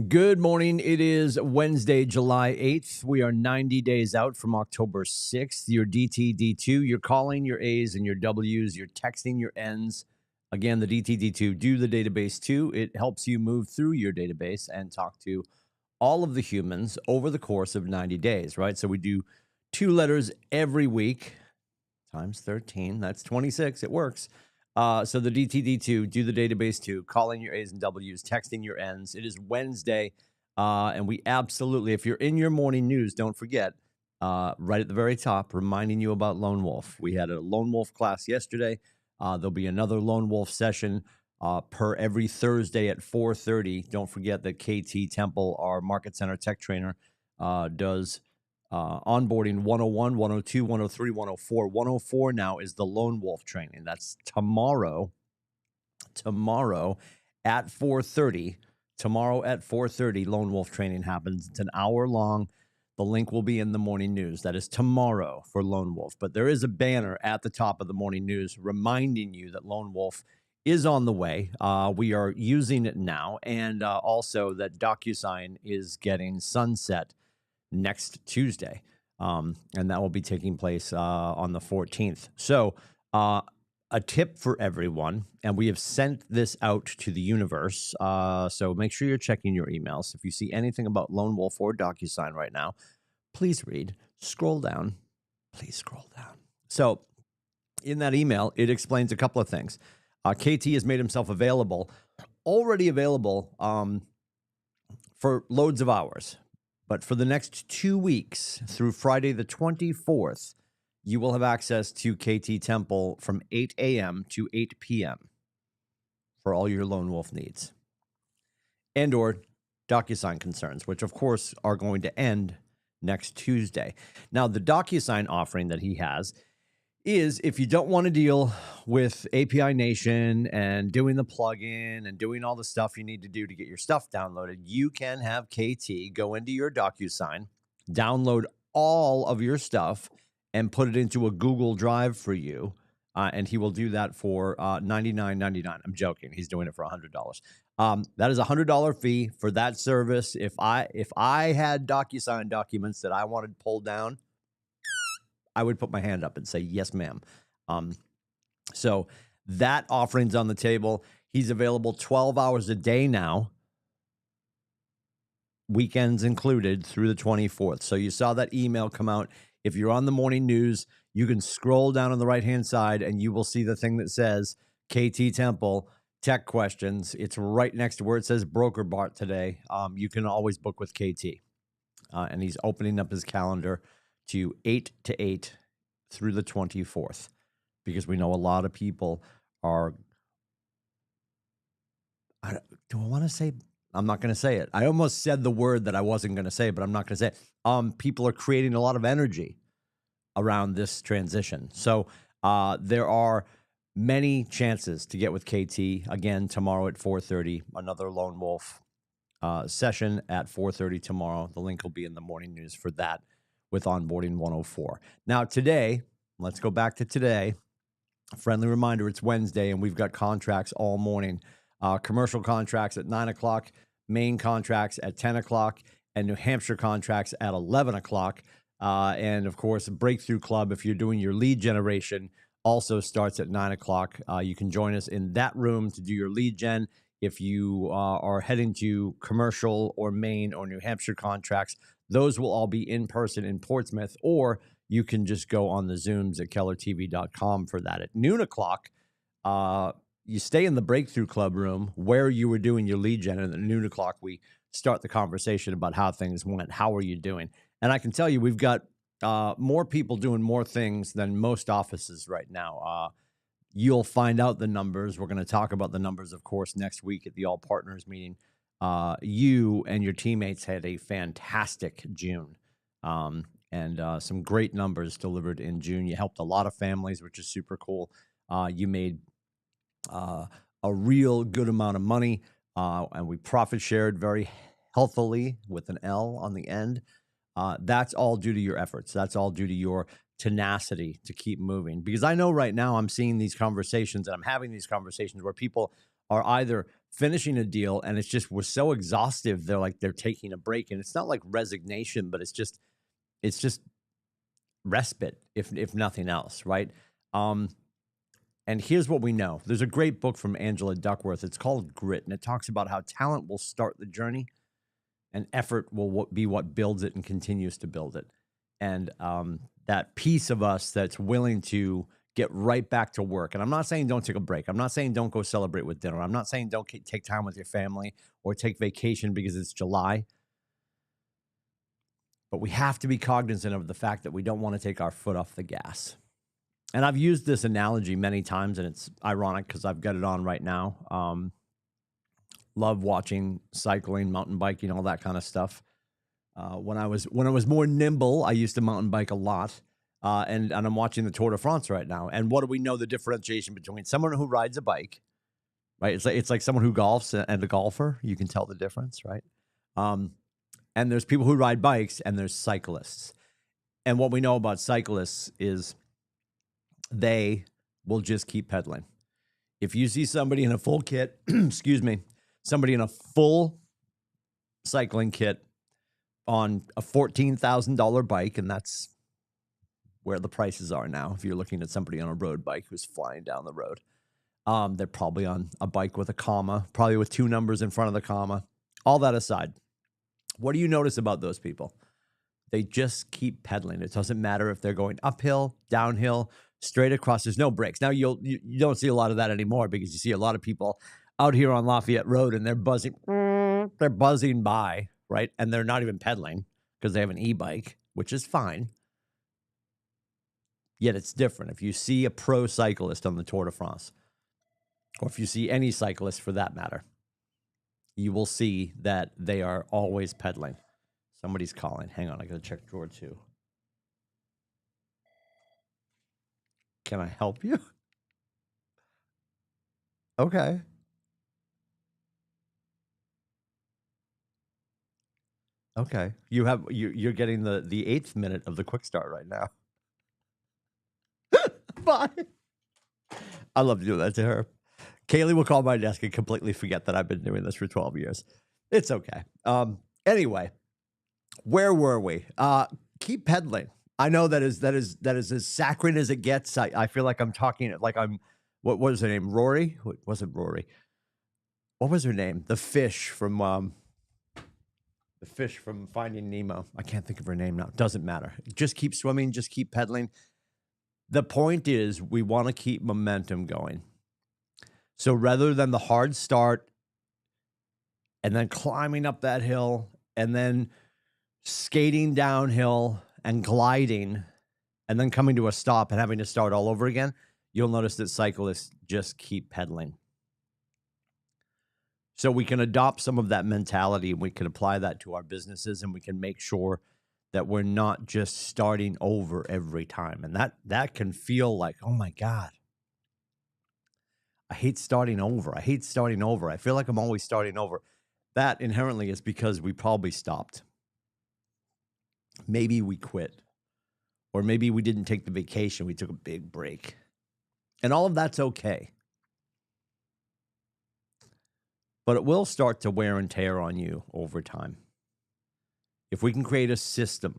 Good morning. It is Wednesday, July 8th. We are 90 days out from October 6th. Your DTD2, you're calling your A's and your W's, you're texting your N's. Again, the DTD2, do the database too. It helps you move through your database and talk to all of the humans over the course of 90 days, right? So we do 2 letters every week times 13. That's 26. It works. So the DTD2, do the database too, calling your A's and W's, texting your N's. It is Wednesday, and we absolutely, if you're in your morning news, don't forget, right at the very top, reminding you about Lone Wolf. We had a Lone Wolf class yesterday. There'll be another Lone Wolf session per every Thursday at 4:30. Don't forget that KT Temple, our Market Center tech trainer, does onboarding 101, 102, 103, 104. 104 now is the Lone Wolf training. That's tomorrow at 4:30. Tomorrow at 4:30, Lone Wolf training happens. It's an hour long. The link will be in the morning news. That is tomorrow for Lone Wolf. But there is a banner at the top of the morning news reminding you that Lone Wolf is on the way. We are using it now. And also that DocuSign is getting sunset next Tuesday. And that will be taking place on the 14th. So a tip for everyone, and we have sent this out to the universe. So make sure you're checking your emails. If you see anything about Lone Wolf or DocuSign right now, please read. Scroll down. Please scroll down. So in that email, it explains a couple of things. KT has made himself already available for loads of hours. But for the next 2 weeks, through Friday the 24th, you will have access to KT Temple from 8 a.m. to 8 p.m. for all your Lone Wolf needs. And or DocuSign concerns, which of course are going to end next Tuesday. Now, the DocuSign offering that he has is if you don't want to deal with API Nation and doing the plugin and doing all the stuff you need to do to get your stuff downloaded, you can have KT go into your DocuSign, download all of your stuff, and put it into a Google Drive for you. And he will do that for $99.99. I'm joking. He's doing it for $100. That is a $100 fee for that service. If I had DocuSign documents that I wanted pulled down, I would put my hand up and say, yes, ma'am. So that offering's on the table. He's available 12 hours a day now, weekends included, through the 24th. So you saw that email come out. If you're on the morning news, you can scroll down on the right-hand side and you will see the thing that says KT Temple Tech Questions. It's right next to where it says Broker Bart today. You can always book with KT. And he's opening up his calendar to 8 to 8 through the 24th, because we know a lot of people are, do I want to say, I'm not going to say it. I almost said the word that I wasn't going to say, but I'm not going to say it. People are creating a lot of energy around this transition. So there are many chances to get with KT. Again, tomorrow at 4:30, another Lone Wolf session at 4:30 tomorrow. The link will be in the morning news for that, with onboarding 104. Now today, let's go back to today. A friendly reminder, it's Wednesday and we've got contracts all morning. Commercial contracts at 9 o'clock, Maine contracts at 10 o'clock, and New Hampshire contracts at 11 o'clock. And of course, Breakthrough Club, if you're doing your lead generation, also starts at 9 o'clock. You can join us in that room to do your lead gen. If you are heading to commercial or Maine or New Hampshire contracts, those will all be in person in Portsmouth, or you can just go on the Zooms at kellertv.com for that. At noon o'clock, you stay in the Breakthrough Club room where you were doing your lead gen, and at noon o'clock, we start the conversation about how things went. How are you doing? And I can tell you, we've got more people doing more things than most offices right now. You'll find out the numbers. We're going to talk about the numbers, of course, next week at the All Partners meeting. You and your teammates had a fantastic June, and some great numbers delivered in June. You helped a lot of families, which is super cool. You made a real good amount of money, and we profit shared very healthily with an L on the end. That's all due to your efforts. That's all due to your tenacity to keep moving. Because I know right now I'm seeing these conversations and I'm having these conversations where people are either finishing a deal, and it's just, we're so exhaustive. They're like, they're taking a break, and it's not like resignation, but it's just respite, if nothing else, right? And here's what we know. There's a great book from Angela Duckworth. It's called Grit, and it talks about how talent will start the journey and effort will be what builds it and continues to build it. And that piece of us that's willing to get right back to work. And I'm not saying don't take a break. I'm not saying don't go celebrate with dinner. I'm not saying don't take time with your family or take vacation because it's July. But we have to be cognizant of the fact that we don't want to take our foot off the gas. And I've used this analogy many times, and it's ironic because I've got it on right now. Love watching cycling, mountain biking, all that kind of stuff. When I was more nimble, I used to mountain bike a lot. And I'm watching the Tour de France right now. And what do we know the differentiation between someone who rides a bike, right? It's like someone who golfs and a golfer. You can tell the difference, right? And there's people who ride bikes, and there's cyclists. And what we know about cyclists is they will just keep pedaling. If you see somebody in a full kit, excuse me, somebody in a full cycling kit on a $14,000 bike, and that's where the prices are now. If you're looking at somebody on a road bike who's flying down the road, they're probably on a bike with a comma, probably with 2 numbers in front of the comma. All that aside, what do you notice about those people? They just keep pedaling. It doesn't matter if they're going uphill, downhill, straight across. There's no brakes. Now, you don't see a lot of that anymore because you see a lot of people out here on Lafayette Road, and they're buzzing by, right? And they're not even pedaling because they have an e-bike, which is fine. Yet it's different. If you see a pro cyclist on the Tour de France, or if you see any cyclist for that matter, you will see that they are always pedaling. Somebody's calling. Hang on, I gotta check drawer 2. Can I help you? Okay. Okay. You're getting the 8th minute of the quick start right now. Bye. I love to do that to her. Kaylee will call my desk and completely forget that I've been doing this for 12 years. It's okay. Anyway, where were we? Keep pedaling. I know that is as saccharine as it gets. I feel like I'm talking like I'm, what was her name? Rory? What was it, Rory? What was her name? The fish from Finding Nemo. I can't think of her name now. Doesn't matter. Just keep swimming. Just keep pedaling. The point is, we want to keep momentum going. So rather than the hard start and then climbing up that hill and then skating downhill and gliding and then coming to a stop and having to start all over again, you'll notice that cyclists just keep pedaling. So we can adopt some of that mentality, and we can apply that to our businesses, and we can make sure that we're not just starting over every time. And that can feel like, oh my God, I hate starting over. I hate starting over. I feel like I'm always starting over. That inherently is because we probably stopped. Maybe we quit, or maybe we didn't take the vacation. We took a big break, and all of that's okay. But it will start to wear and tear on you over time. If we can create a system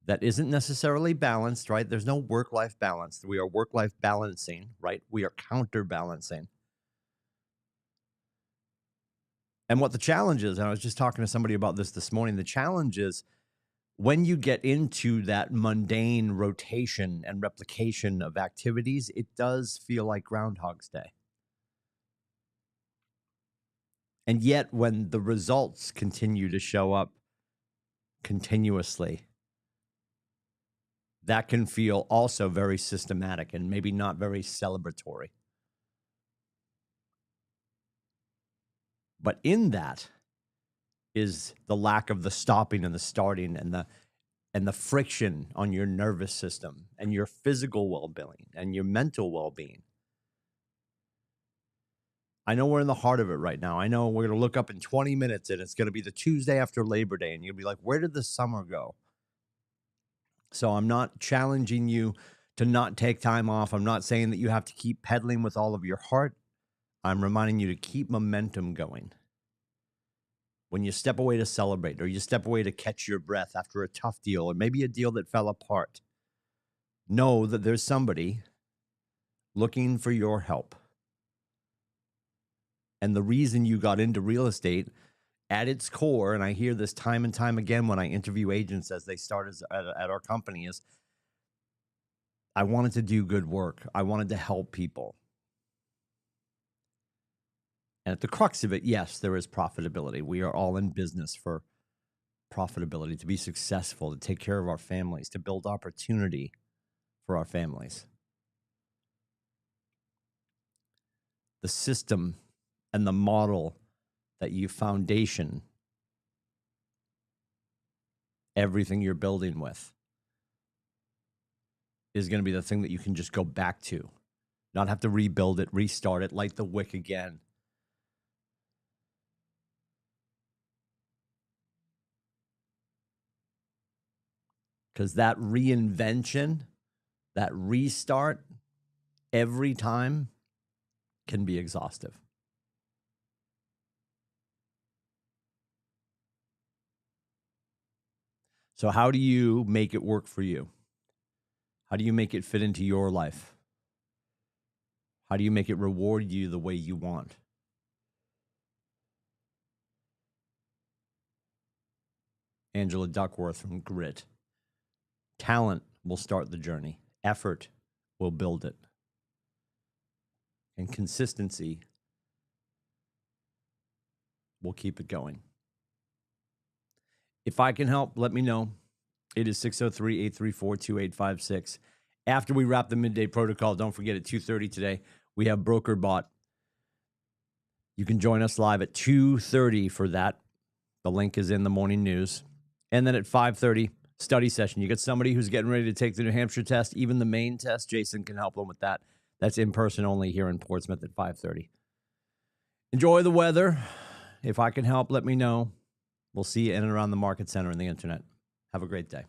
that isn't necessarily balanced, right? There's no work-life balance. We are work-life balancing, right? We are counterbalancing. And what the challenge is, and I was just talking to somebody about this morning, the challenge is when you get into that mundane rotation and replication of activities, it does feel like Groundhog's Day. And yet when the results continue to show up continuously, that can feel also very systematic and maybe not very celebratory. But in that is the lack of the stopping and the starting and the friction on your nervous system and your physical well-being and your mental well-being. I know we're in the heart of it right now. I know we're going to look up in 20 minutes and it's going to be the Tuesday after Labor Day, and you'll be like, where did the summer go? So I'm not challenging you to not take time off. I'm not saying that you have to keep pedaling with all of your heart. I'm reminding you to keep momentum going. When you step away to celebrate, or you step away to catch your breath after a tough deal, or maybe a deal that fell apart, know that there's somebody looking for your help. And the reason you got into real estate at its core, and I hear this time and time again when I interview agents as they start at our company, is I wanted to do good work. I wanted to help people. And at the crux of it, yes, there is profitability. We are all in business for profitability, to be successful, to take care of our families, to build opportunity for our families. The system and the model that you foundation everything you're building with is going to be the thing that you can just go back to, not have to rebuild it, restart it, light the wick again. Because that reinvention, that restart every time can be exhaustive. So how do you make it work for you? How do you make it fit into your life? How do you make it reward you the way you want? Angela Duckworth from Grit. Talent will start the journey. Effort will build it. And consistency will keep it going. If I can help, let me know. It is 603-834-2856. After we wrap the midday protocol, don't forget at 2:30 today, we have Broker Bot. You can join us live at 2:30 for that. The link is in the morning news. And then at 5:30, study session. You got somebody who's getting ready to take the New Hampshire test, even the main test. Jason can help them with that. That's in person only here in Portsmouth at 5:30. Enjoy the weather. If I can help, let me know. We'll see you in and around the market center and the internet. Have a great day.